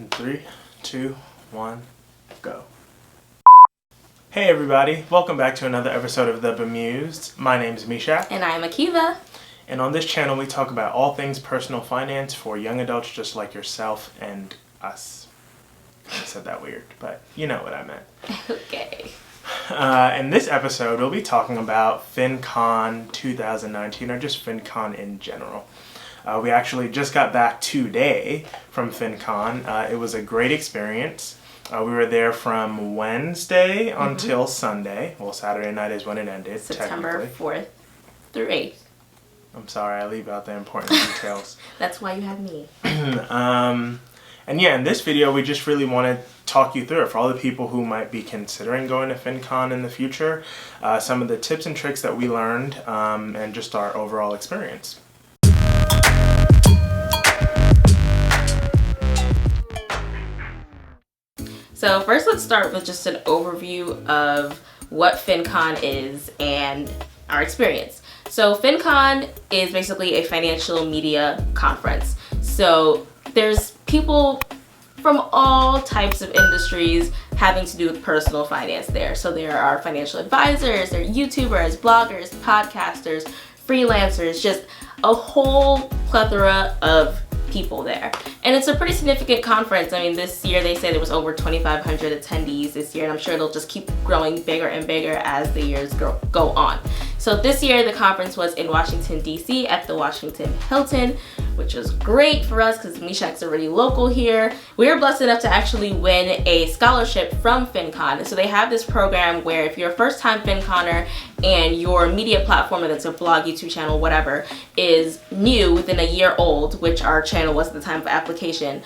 In 3, 2, 1, go. Hey everybody, welcome back to another episode of The Bemused. My name is Misha. And I'm Akiva. And on this channel we talk about all things personal finance for young adults just like yourself and us. I said that weird, but you know what I meant. Okay. In this episode we'll be talking about FinCon 2019, or just FinCon in general. We actually just got back today from FinCon. It was a great experience. We were there from Wednesday until Sunday. Well, Saturday night is when it ended, September 4th through 8th. I'm sorry, I leave out the important details. That's why you have me. And yeah, in this video, we just really want to talk you through it for all the people who might be considering going to FinCon in the future, some of the tips and tricks that we learned, and just our overall experience. So first, let's start with just an overview of what FinCon is and our experience. So FinCon is basically a financial media conference. So there's people from all types of industries having to do with personal finance there. So there are financial advisors, there are YouTubers, bloggers, podcasters, freelancers, just a whole plethora of people there. And it's a pretty significant conference. I mean, this year they say there was over 2,500 attendees this year, and I'm sure it'll just keep growing bigger and bigger as the years go on. So this year the conference was in Washington, D.C. at the Washington Hilton, which was great for us because Meshach's already local here. We were blessed enough to actually win a scholarship from FinCon. So they have this program where if you're a first-time FinConer and your media platform, whether it's a blog, YouTube channel, whatever, is new, within a year old, which our channel was at the time of application,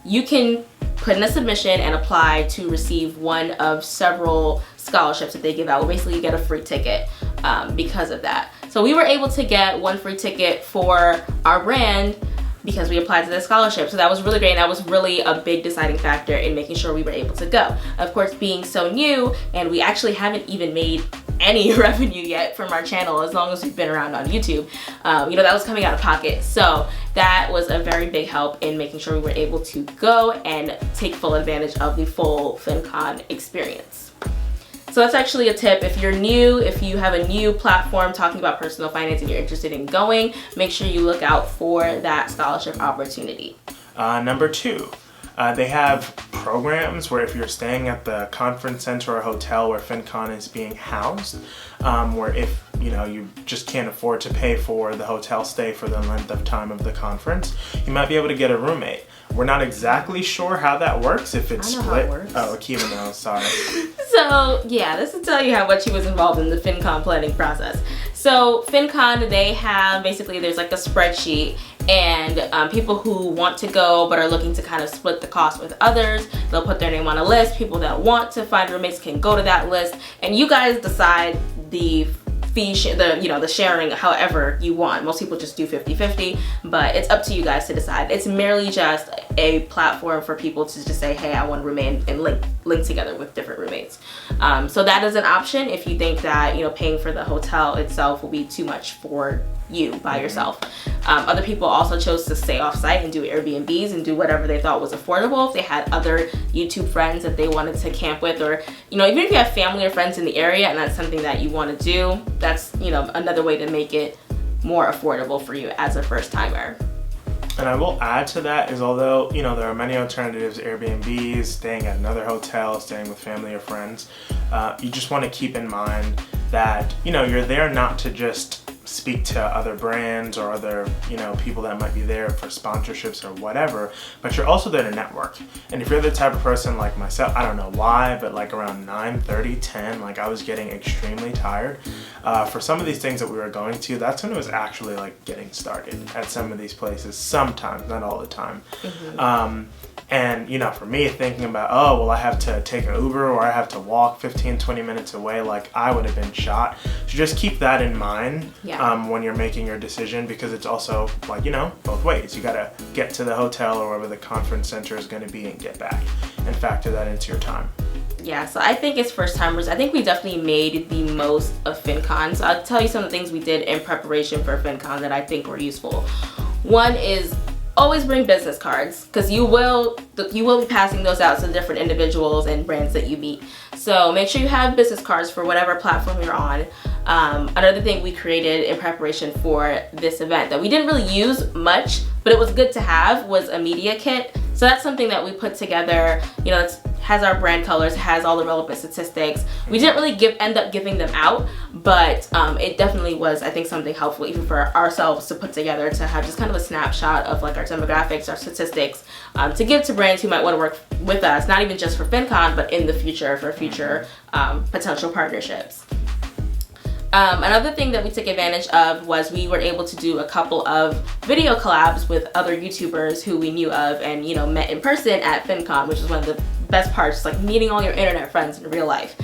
you can put in a submission and apply to receive one of several scholarships that they give out. Well, basically you get a free ticket because of that. So we were able to get one free ticket for our brand because we applied to the scholarship. So that was really great, and that was really a big deciding factor in making sure we were able to go. Of course, being so new, and we actually haven't even made any revenue yet from our channel as long as we've been around on YouTube, that was coming out of pocket. So that was a very big help in making sure we were able to go and take full advantage of the full FinCon experience. So that's actually a tip. If you're new, if you have a new platform talking about personal finance and you're interested in going, make sure you look out for that scholarship opportunity. Number 2. They have programs where if you're staying at the conference center or hotel where FinCon is being housed, where if you just can't afford to pay for the hotel stay for the length of time of the conference, you might be able to get a roommate. We're not exactly sure how that works, if it's split. How it works. Oh, Akiva knows, sorry. So yeah, this will tell you how much he was involved in the FinCon planning process. So FinCon, they have, basically there's like a spreadsheet, and people who want to go but are looking to kind of split the cost with others, they'll put their name on a list. People that want to find roommates can go to that list, and you guys decide the fee, the sharing however you want. Most people just do 50-50, but it's up to you guys to decide. It's merely just a platform for people to just say, hey, I want to remain and link together with different roommates. So that is an option if you think that paying for the hotel itself will be too much for you by yourself. Other people also chose to stay off site and do Airbnbs and do whatever they thought was affordable. If they had other YouTube friends that they wanted to camp with, or even if you have family or friends in the area and that's something that you want to do, that's another way to make it more affordable for you as a first timer. And I will add to that is, although there are many alternatives, Airbnbs, staying at another hotel, staying with family or friends, you just want to keep in mind that you're there not to just speak to other brands or other people that might be there for sponsorships or whatever, but you're also there to network. And if you're the type of person like myself, I don't know why, but like around 9:30, 10, like I was getting extremely tired. For some of these things that we were going to, that's when it was actually like getting started at some of these places, sometimes, not all the time. And for me, thinking about, oh well, I have to take an Uber or I have to walk 15-20 minutes away, like I would have been shot. So just keep that in mind when you're making your decision, because it's also like both ways. You gotta get to the hotel or wherever the conference center is going to be and get back, and factor that into your time. Yeah, so I think as first timers, I think we definitely made the most of FinCon. So I'll tell you some of the things we did in preparation for FinCon that I think were useful. One is always bring business cards, because you will be passing those out to different individuals and brands that you meet. So make sure you have business cards for whatever platform you're on. Another thing we created in preparation for this event that we didn't really use much, but it was good to have, was a media kit. So that's something that we put together. You know, it has our brand colors, has all the relevant statistics. We didn't really end up giving them out, but it definitely was, I think, something helpful even for ourselves to put together, to have just kind of a snapshot of like our demographics, our statistics, to give to brands who might want to work with us, not even just for FinCon, but in the future for future potential partnerships. Another thing that we took advantage of was we were able to do a couple of video collabs with other YouTubers who we knew of and, you know, met in person at FinCon, which is one of the best parts, like meeting all your internet friends in real life.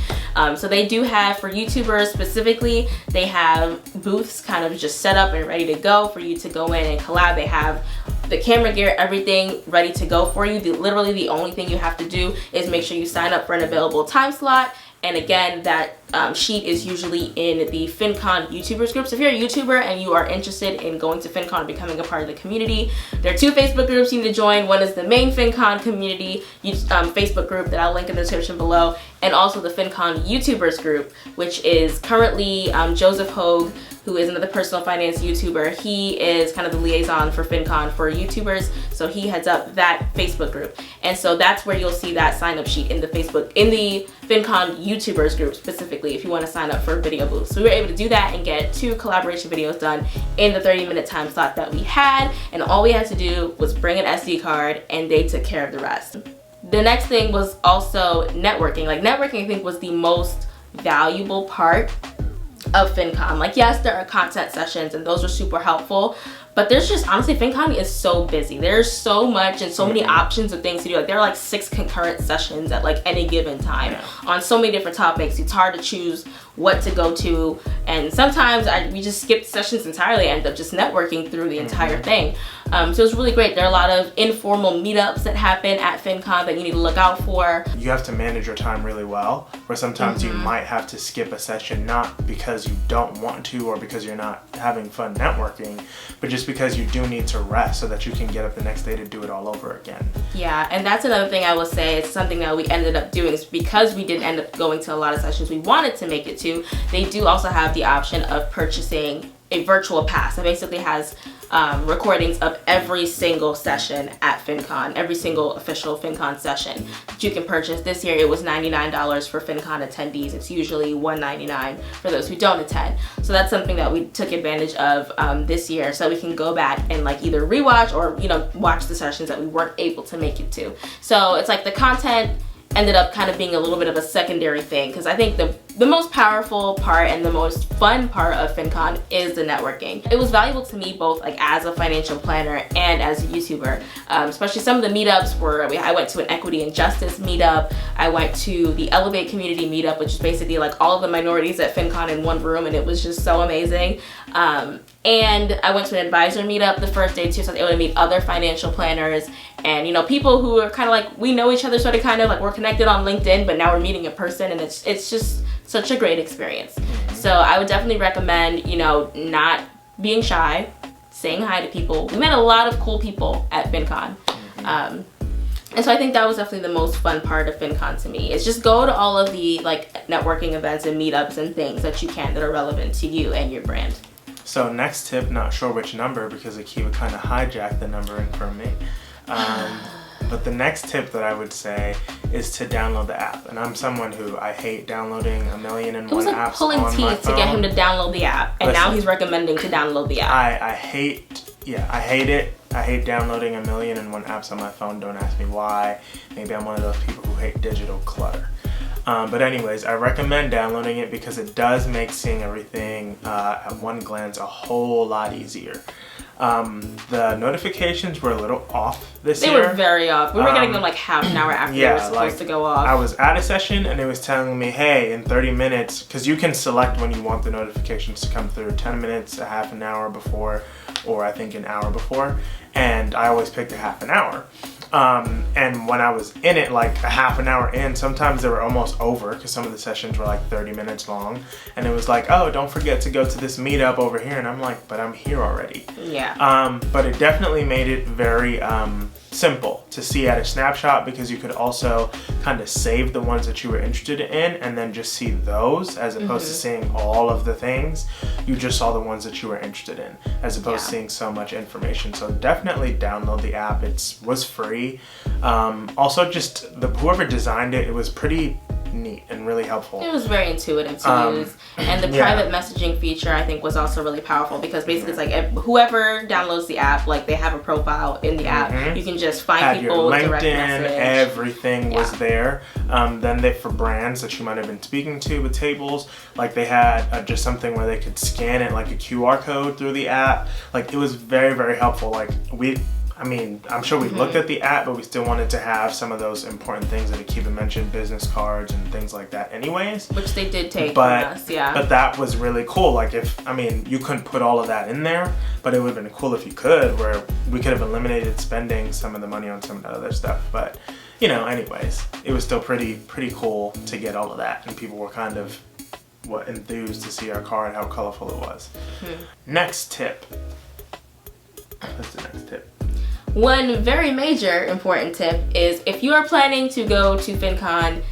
So they do have, for YouTubers specifically, they have booths kind of just set up and ready to go for you to go in and collab. They have the camera gear, everything ready to go for you. Literally the only thing you have to do is make sure you sign up for an available time slot. And again, that sheet is usually in the FinCon YouTubers group. So if you're a YouTuber and you are interested in going to FinCon and becoming a part of the community, there are 2 Facebook groups you need to join. One is the main FinCon community Facebook group that I'll link in the description below, and also the FinCon YouTubers group, which is currently Joseph Hogue, who is another personal finance YouTuber. He is kind of the liaison for FinCon for YouTubers, so he heads up that Facebook group. And so that's where you'll see that sign up sheet in the FinCon YouTubers group specifically, if you want to sign up for a video booth. So we were able to do that and get 2 collaboration videos done in the 30-minute time slot that we had, and all we had to do was bring an SD card and they took care of the rest. The next thing was also networking. Like, networking, I think, was the most valuable part of FinCon. Like, yes, there are content sessions and those are super helpful, but there's just, honestly, FinCon is so busy. There's so much and so many options of things to do. Like, there are like 6 concurrent sessions at like any given time on so many different topics. It's hard to choose what to go to, and sometimes we just skip sessions entirely and end up just networking through the entire thing. So it's really great. There are a lot of informal meetups that happen at FinCon that you need to look out for. You have to manage your time really well, where sometimes you might have to skip a session, not because you don't want to or because you're not having fun networking, but just because you do need to rest so that you can get up the next day to do it all over again. Yeah, and that's another thing I will say. It's something that we ended up doing, is because we didn't end up going to a lot of sessions we wanted to make it to, they do also have the option of purchasing a virtual pass that basically has recordings of every single session at FinCon, every single official FinCon session that you can purchase. This year it was $99 for FinCon attendees. It's usually $199 for those who don't attend. So that's something that we took advantage of this year, so we can go back and like either rewatch or, you know, watch the sessions that we weren't able to make it to. So it's like the content ended up kind of being a little bit of a secondary thing, because I think the most powerful part and the most fun part of FinCon is the networking. It was valuable to me both like as a financial planner and as a YouTuber, especially some of the meetups where I went to an equity and justice meetup. I went to the Elevate community meetup, which is basically like all of the minorities at FinCon in one room, and it was just so amazing. And I went to an advisor meetup the first day too, so I was able to meet other financial planners and, you know, people who are kind of like, we know each other, sort of kind of like we're connected on LinkedIn, but now we're meeting in person, and it's just such a great experience. So I would definitely recommend, you know, not being shy, saying hi to people. We met a lot of cool people at FinCon. And so I think that was definitely the most fun part of FinCon to me, is just go to all of the like networking events and meetups and things that you can that are relevant to you and your brand. So next tip, not sure which number because Akiva kind of hijacked the numbering from me. But the next tip that I would say is to download the app. And I'm someone who, I hate downloading a million and one apps on my phone. It was like pulling teeth to get him to download the app, and now he's recommending to download the app. I hate it. I hate downloading a million and one apps on my phone. Don't ask me why. Maybe I'm one of those people who hate digital clutter. But anyways, I recommend downloading it because it does make seeing everything at one glance a whole lot easier. The notifications were a little off this year. They were very off. We were getting them like half an hour after they were supposed to go off. I was at a session and it was telling me, hey, in 30 minutes, because you can select when you want the notifications to come through, 10 minutes, a half an hour before, or I think an hour before, and I always picked a half an hour. And when I was in it, like a half an hour in, sometimes they were almost over because some of the sessions were like 30 minutes long. And it was like, oh, don't forget to go to this meetup over here. And I'm like, but I'm here already. Yeah. But it definitely made it very simple to see at a snapshot, because you could also kind of save the ones that you were interested in and then just see those, as opposed to seeing all of the things. You just saw the ones that you were interested in, as opposed to seeing so much information. So definitely download the app. It was free. Also, just whoever designed it, it was pretty neat and really helpful. It was very intuitive to use, and the private messaging feature I think was also really powerful, because basically it's like whoever downloads the app, like they have a profile in the app. You can just find people, your LinkedIn, direct message. Everything was there. Then for brands that you might have been speaking to with tables, like they had just something where they could scan it like a QR code through the app. Like it was very, very helpful. Like I'm sure we looked at the app, but we still wanted to have some of those important things that Akiva mentioned, business cards and things like that anyways. Which they did take from us, But that was really cool. Like you couldn't put all of that in there, but it would have been cool if you could, where we could have eliminated spending some of the money on some of the other stuff. But, anyways, it was still pretty cool to get all of that. And people were kind of enthused to see our card, how colorful it was. Next tip. What's the next tip? One very major important tip is, if you are planning to go to FinCon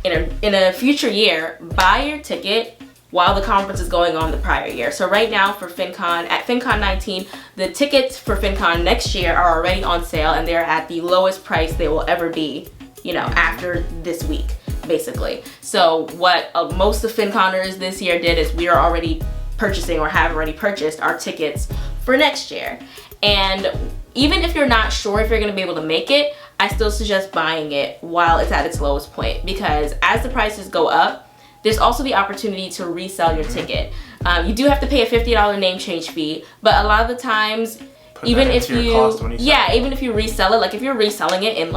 in a future year, buy your ticket while the conference is going on the prior year. So right now for FinCon, at FinCon 19, the tickets for FinCon next year are already on sale, and they're at the lowest price they will ever be, after this week, basically. So what most of FinConers this year did is we are already purchasing, or have already purchased, our tickets for next year. And even if you're not sure if you're going to be able to make it, I still suggest buying it while it's at its lowest point, because as the prices go up, there's also the opportunity to resell your ticket. You do have to pay a $50 name change fee, but a lot of the times, even if you resell it, like if you're reselling it in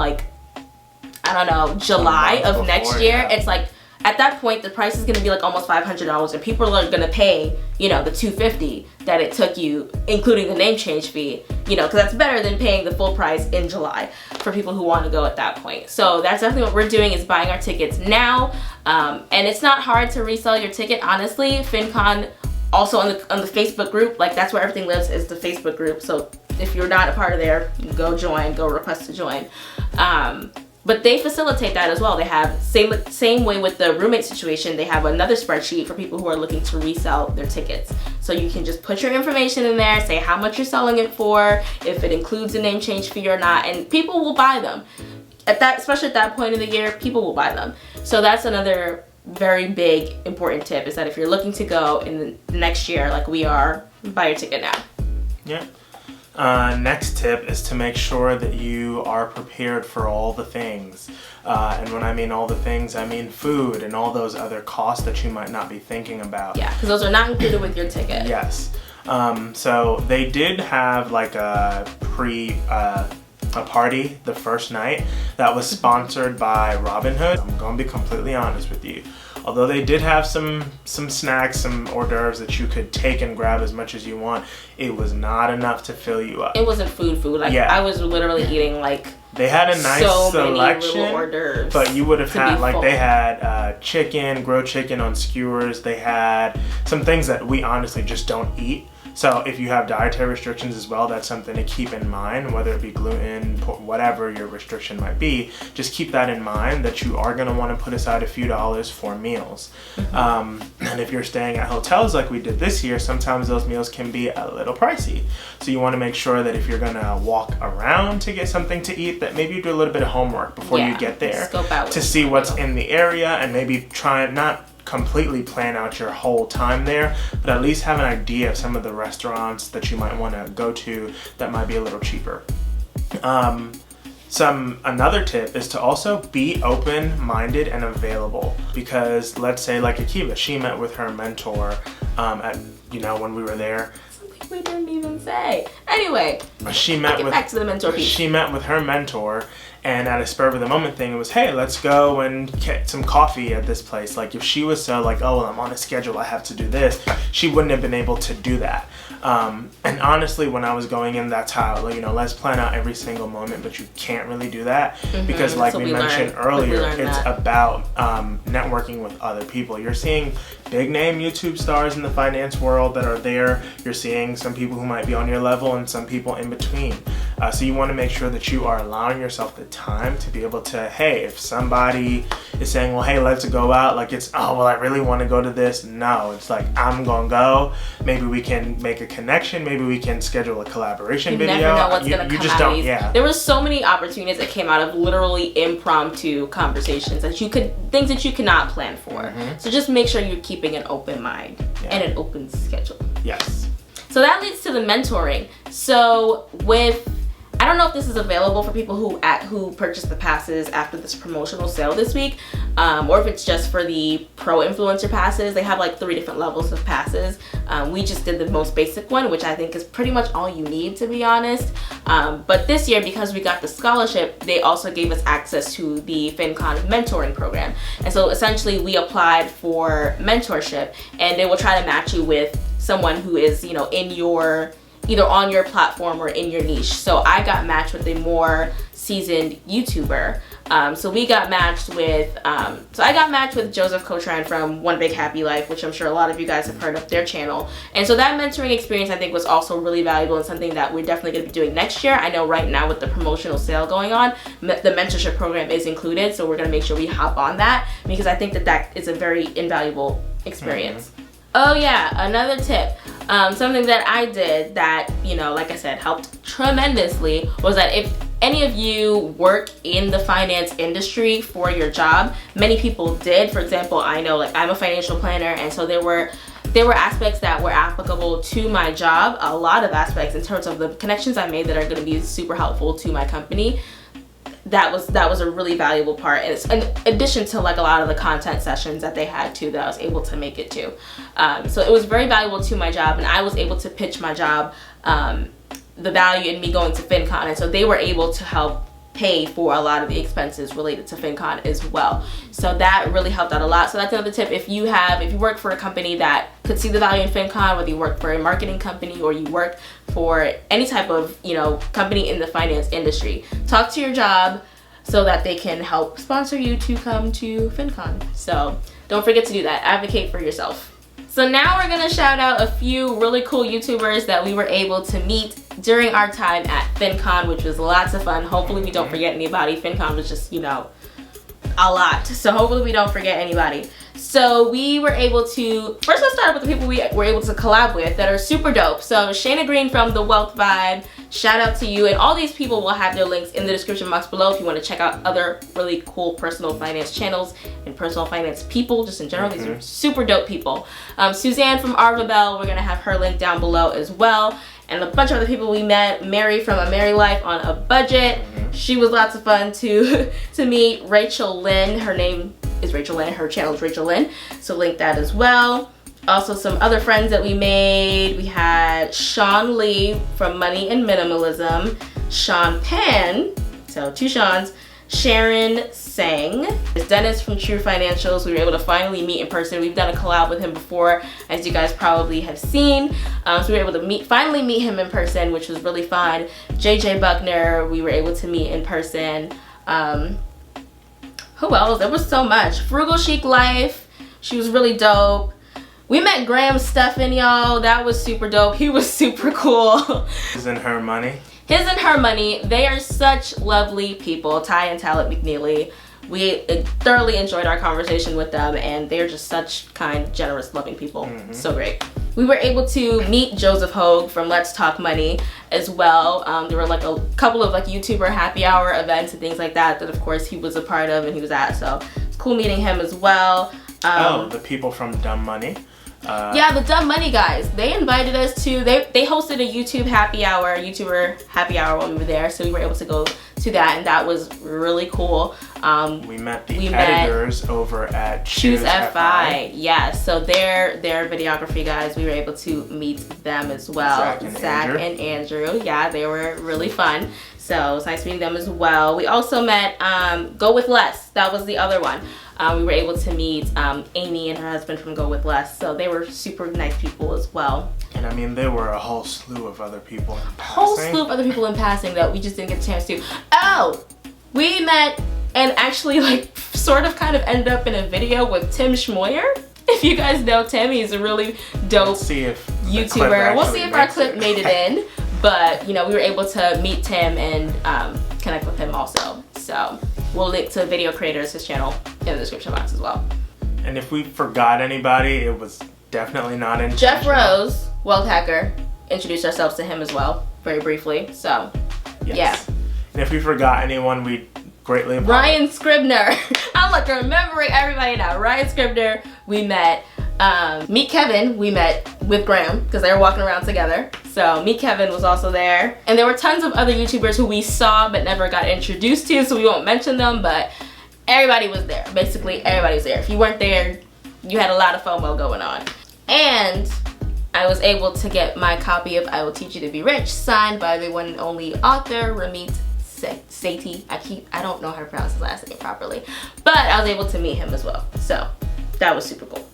July of next year, it's like, at that point, the price is going to be like almost $500, and people are going to pay, the $250 that it took you, including the name change fee, because that's better than paying the full price in July for people who want to go at that point. So that's definitely what we're doing, is buying our tickets now. And it's not hard to resell your ticket, honestly. FinCon, also on the Facebook group, like that's where everything lives, is the Facebook group. So if you're not a part of there, go request to join. But they facilitate that as well. They have, same way with the roommate situation, they have another spreadsheet for people who are looking to resell their tickets. So you can just put your information in there, say how much you're selling it for, if it includes a name change fee or not, and people will buy them. Especially at that point of the year, people will buy them. So that's another very big, important tip, is that if you're looking to go in the next year, like we are, buy your ticket now. Yeah. Next tip is to make sure that you are prepared for all the things. And when I mean all the things, I mean food and all those other costs that you might not be thinking about. Yeah, because those are not included with your ticket. Yes. So they did have like a party the first night that was sponsored by Robinhood. I'm going to be completely honest with you. Although they did have some snacks, some hors d'oeuvres that you could take and grab as much as you want, it was not enough to fill you up. It wasn't food. Like, I was literally eating like, they had a nice selection, many hors d'oeuvres, but you would have had, like, they had grilled chicken on skewers. They had some things that we honestly just don't eat. So if you have dietary restrictions as well, that's something to keep in mind, whether it be gluten, whatever your restriction might be. Just keep that in mind, that you are going to want to put aside a few dollars for meals. And if you're staying at hotels like we did this year, sometimes those meals can be a little pricey. So you want to make sure that if you're going to walk around to get something to eat, that maybe you do a little bit of homework before you get there to see what's in the area, and maybe try not completely plan out your whole time there, but at least have an idea of some of the restaurants that you might want to go to that might be a little cheaper. Another tip is to also be open-minded and available, because let's say like Akiva, she met with her mentor when we were there. Something we didn't even say. Anyway, back to the mentor piece. She met with her mentor, and at a spur of the moment thing, it was, hey, let's go and get some coffee at this place. Like if she was so like, oh, well, I'm on a schedule, I have to do this, she wouldn't have been able to do that. And honestly, when I was going in, that's how, let's plan out every single moment, but you can't really do that because like we mentioned earlier, it's about networking with other people. You're seeing big name YouTube stars in the finance world that are there. You're seeing some people who might be on your level and some people in between. So you want to make sure that you are allowing yourself the time to be able to, hey, if somebody is saying, well, hey, let's go out, like it's, oh, well, I really want to go to this. No, it's like, I'm going to go. Maybe we can make a connection. Maybe we can schedule a collaboration video. You never know what's going to come out of these. Yeah. There were so many opportunities that came out of literally impromptu conversations things that you cannot plan for. So just make sure you're keeping an open mind and an open schedule. Yes. So that leads to the mentoring. So I don't know if this is available for people who purchased the passes after this promotional sale this week, or if it's just for the pro influencer passes. They have like 3 different levels of passes. We just did the most basic one, which I think is pretty much all you need, to be honest. But this year, because we got the scholarship, they also gave us access to the FinCon mentoring program. And so essentially we applied for mentorship, and they will try to match you with someone who is, in your either on your platform or in your niche. So I got matched with a more seasoned YouTuber. So we got matched with, I got matched with Joseph Cotran from One Big Happy Life, which I'm sure a lot of you guys have heard of their channel. And so that mentoring experience I think was also really valuable and something that we're definitely gonna be doing next year. I know right now with the promotional sale going on, the mentorship program is included. So we're gonna make sure we hop on that because I think that is a very invaluable experience. Oh yeah, another tip. Something that I did that, like I said, helped tremendously was that if any of you work in the finance industry for your job, many people did. For example, I know I'm a financial planner, and so there were aspects that were applicable to my job, a lot of aspects in terms of the connections I made that are going to be super helpful to my company. That was a really valuable part, and it's in addition to a lot of the content sessions that they had too that I was able to make it to. So it was very valuable to my job, and I was able to pitch my job, the value in me going to FinCon, and so they were able to help pay for a lot of the expenses related to FinCon as well. So that really helped out a lot. So that's another tip. If you work for a company that could see the value in FinCon, whether you work for a marketing company or you work for any type of, company in the finance industry, talk to your job so that they can help sponsor you to come to FinCon. So don't forget to do that. Advocate for yourself. So now we're gonna shout out a few really cool YouTubers that we were able to meet during our time at FinCon, which was lots of fun. Hopefully we don't forget anybody. FinCon was just, a lot. So hopefully we don't forget anybody. So we were able to, first let's start with the people we were able to collab with that are super dope. So Shayna Green from The Wealth Vibe, shout out to you. And all these people will have their links in the description box below if you want to check out other really cool personal finance channels and personal finance people, just in general. These are super dope people. Suzanne from Arva Bell, we're going to have her link down below as well. And a bunch of other people we met. Mary from A Merry Life on a Budget. She was lots of fun to meet. Rachel Lynn, her name is Rachel Lynn, her channel is Rachel Lynn, so link that as well. Also some other friends that we made. We had Sean Lee from Money and Minimalism, Sean Pan, so 2 Seans, Sharon Sang, Dennis from True Financials. We were able to finally meet in person. We've done a collab with him before, as you guys probably have seen. So we were able to finally meet him in person, which was really fun. JJ Buckner, we were able to meet in person. Who else? There was so much. Frugal Chic Life, she was really dope. We met Graham Stephan, y'all. That was super dope. He was super cool. His and Her Money. His and Her Money. They are such lovely people. Ty and Talent McNeely. We thoroughly enjoyed our conversation with them, and they're just such kind, generous, loving people. So great. We were able to meet Joseph Hogue from Let's Talk Money as well. There were a couple of YouTuber happy hour events and things like that of course he was a part of and he was at. So it's cool meeting him as well. The people from Dumb Money. Yeah, the Dumb Money guys. They invited us to, they hosted a YouTuber happy hour while we were there. So we were able to go to that, and that was really cool. We met the editors over at Choose FI. Yeah, so their videography guys, we were able to meet them as well. Zach and Andrew. Yeah, they were really fun. So it was nice meeting them as well. We also met Go With Less. That was the other one. We were able to meet Amy and her husband from Go With Less. So they were super nice people as well. And I mean, there were a whole slew of other people in passing. Whole slew of other people in passing that we just didn't get a chance to. Oh, we met and actually like sort of kind of ended up in a video with Tim Schmoyer. If you guys know Tim, he's a really dope Let's see if YouTuber. We'll see if our clip made it in. But, you know, we were able to meet Tim and connect with him also. So we'll link to Video Creators, his channel, in the description box as well. And if we forgot anybody, it was definitely not intentional. Jeff Rose, Wealth Hacker, introduced ourselves to him as well, very briefly. So, yes. Yeah. And if we forgot anyone, we greatly apologize. Ryan Scribner. I'm like remembering everybody now. Ryan Scribner, we met. Meet Kevin, we met with Graham because they were walking around together. So Meet Kevin was also there. And there were tons of other YouTubers who we saw but never got introduced to, so we won't mention them, but everybody was there. Basically, everybody was there. If you weren't there, you had a lot of FOMO going on. And I was able to get my copy of I Will Teach You to Be Rich signed by the one and only author, Ramit Sethi. I don't know how to pronounce his last name properly, but I was able to meet him as well. So that was super cool.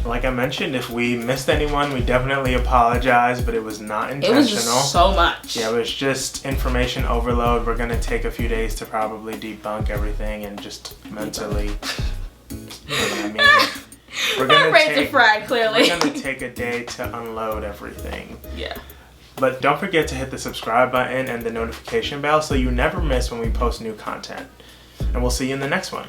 Like I mentioned, if we missed anyone, we definitely apologize, but it was not intentional. It was just so much. Yeah, it was just information overload. We're gonna take a few days to probably debunk everything and just mentally, you know what I mean? We're gonna brains are fried, clearly. We're gonna take a day to unload everything. Yeah. But don't forget to hit the subscribe button and the notification bell so you never miss when we post new content. And we'll see you in the next one.